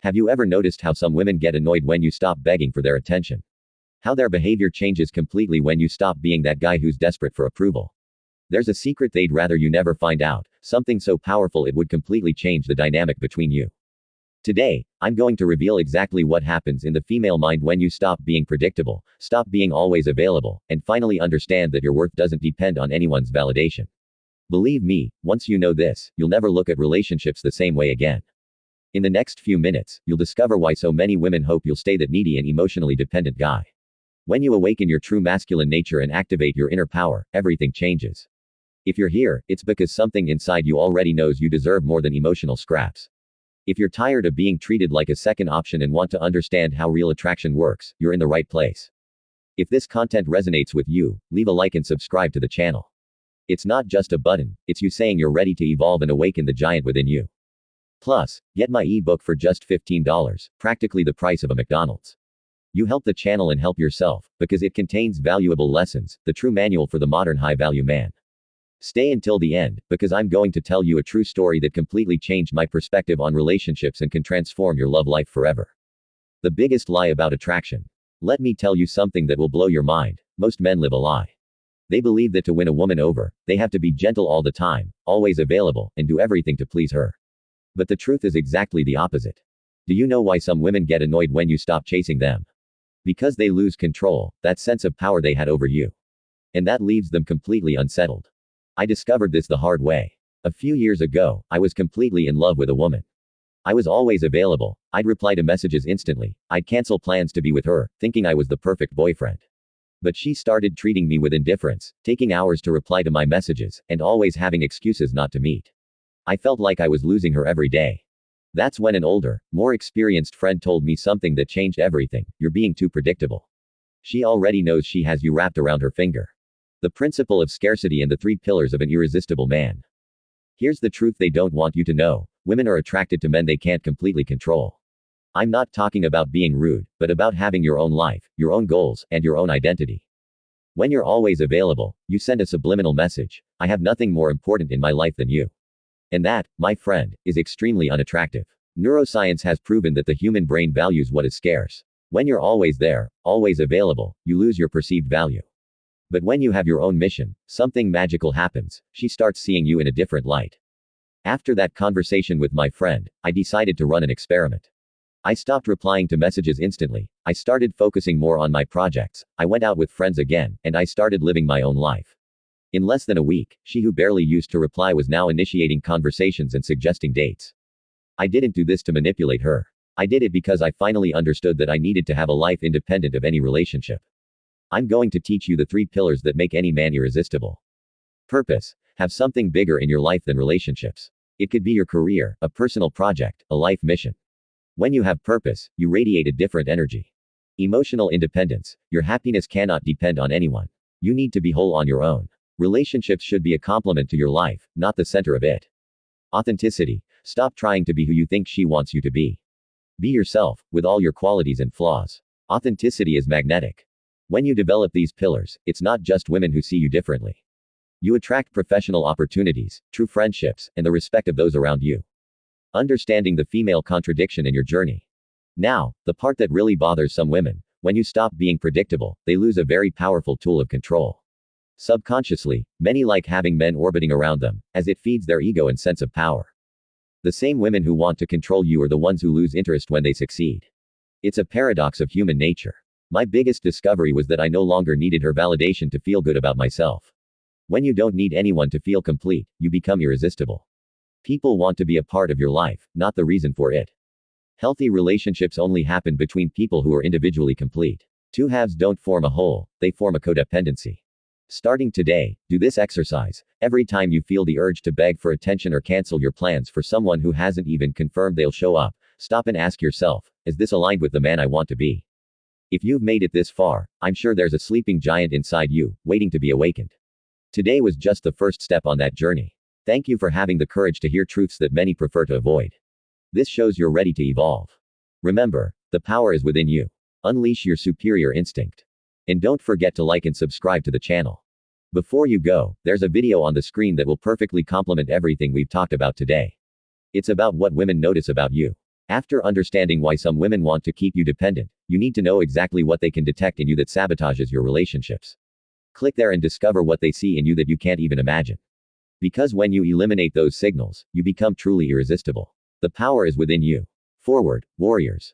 Have you ever noticed how some women get annoyed when you stop begging for their attention? How their behavior changes completely when you stop being that guy who's desperate for approval? There's a secret they'd rather you never find out, something so powerful it would completely change the dynamic between you. Today, I'm going to reveal exactly what happens in the female mind when you stop being predictable, stop being always available, and finally understand that your worth doesn't depend on anyone's validation. Believe me, once you know this, you'll never look at relationships the same way again. In the next few minutes, you'll discover why so many women hope you'll stay that needy and emotionally dependent guy. When you awaken your true masculine nature and activate your inner power, everything changes. If you're here, it's because something inside you already knows you deserve more than emotional scraps. If you're tired of being treated like a second option and want to understand how real attraction works, you're in the right place. If this content resonates with you, leave a like and subscribe to the channel. It's not just a button, it's you saying you're ready to evolve and awaken the giant within you. Plus, get my ebook for just $15, practically the price of a McDonald's. You help the channel and help yourself, because it contains valuable lessons, the true manual for the modern high-value man. Stay until the end, because I'm going to tell you a true story that completely changed my perspective on relationships and can transform your love life forever. The biggest lie about attraction. Let me tell you something that will blow your mind. Most men live a lie. They believe that to win a woman over, they have to be gentle all the time, always available, and do everything to please her. But the truth is exactly the opposite. Do you know why some women get annoyed when you stop chasing them? Because they lose control, that sense of power they had over you. And that leaves them completely unsettled. I discovered this the hard way. A few years ago, I was completely in love with a woman. I was always available. I'd reply to messages instantly. I'd cancel plans to be with her, thinking I was the perfect boyfriend. But she started treating me with indifference, taking hours to reply to my messages, and always having excuses not to meet. I felt like I was losing her every day. That's when an older, more experienced friend told me something that changed everything. You're being too predictable. She already knows she has you wrapped around her finger. The principle of scarcity and the 3 pillars of an irresistible man. Here's the truth they don't want you to know. Women are attracted to men they can't completely control. I'm not talking about being rude, but about having your own life, your own goals, and your own identity. When you're always available, you send a subliminal message. I have nothing more important in my life than you. And that, my friend, is extremely unattractive. Neuroscience has proven that the human brain values what is scarce. When you're always there, always available, you lose your perceived value. But when you have your own mission, something magical happens. She starts seeing you in a different light. After that conversation with my friend, I decided to run an experiment. I stopped replying to messages instantly. I started focusing more on my projects. I went out with friends again, and I started living my own life. In less than a week, she who barely used to reply was now initiating conversations and suggesting dates. I didn't do this to manipulate her. I did it because I finally understood that I needed to have a life independent of any relationship. I'm going to teach you the 3 pillars that make any man irresistible. Purpose. Have something bigger in your life than relationships. It could be your career, a personal project, a life mission. When you have purpose, you radiate a different energy. Emotional independence. Your happiness cannot depend on anyone. You need to be whole on your own. Relationships should be a complement to your life, not the center of it. Authenticity. Stop trying to be who you think she wants you to be. Be yourself, with all your qualities and flaws. Authenticity is magnetic. When you develop these pillars, it's not just women who see you differently. You attract professional opportunities, true friendships, and the respect of those around you. Understanding the female contradiction in your journey. Now, the part that really bothers some women. When you stop being predictable, they lose a very powerful tool of control. Subconsciously, many like having men orbiting around them, as it feeds their ego and sense of power. The same women who want to control you are the ones who lose interest when they succeed. It's a paradox of human nature. My biggest discovery was that I no longer needed her validation to feel good about myself. When you don't need anyone to feel complete, you become irresistible. People want to be a part of your life, not the reason for it. Healthy relationships only happen between people who are individually complete. 2 halves don't form a whole, they form a codependency. Starting today, do this exercise. Every time you feel the urge to beg for attention or cancel your plans for someone who hasn't even confirmed they'll show up, stop and ask yourself, is this aligned with the man I want to be? If you've made it this far, I'm sure there's a sleeping giant inside you, waiting to be awakened. Today was just the first step on that journey. Thank you for having the courage to hear truths that many prefer to avoid. This shows you're ready to evolve. Remember, the power is within you. Unleash your superior instinct. And don't forget to like and subscribe to the channel. Before you go, there's a video on the screen that will perfectly complement everything we've talked about today. It's about what women notice about you. After understanding why some women want to keep you dependent, you need to know exactly what they can detect in you that sabotages your relationships. Click there and discover what they see in you that you can't even imagine. Because when you eliminate those signals, you become truly irresistible. The power is within you. Forward, warriors.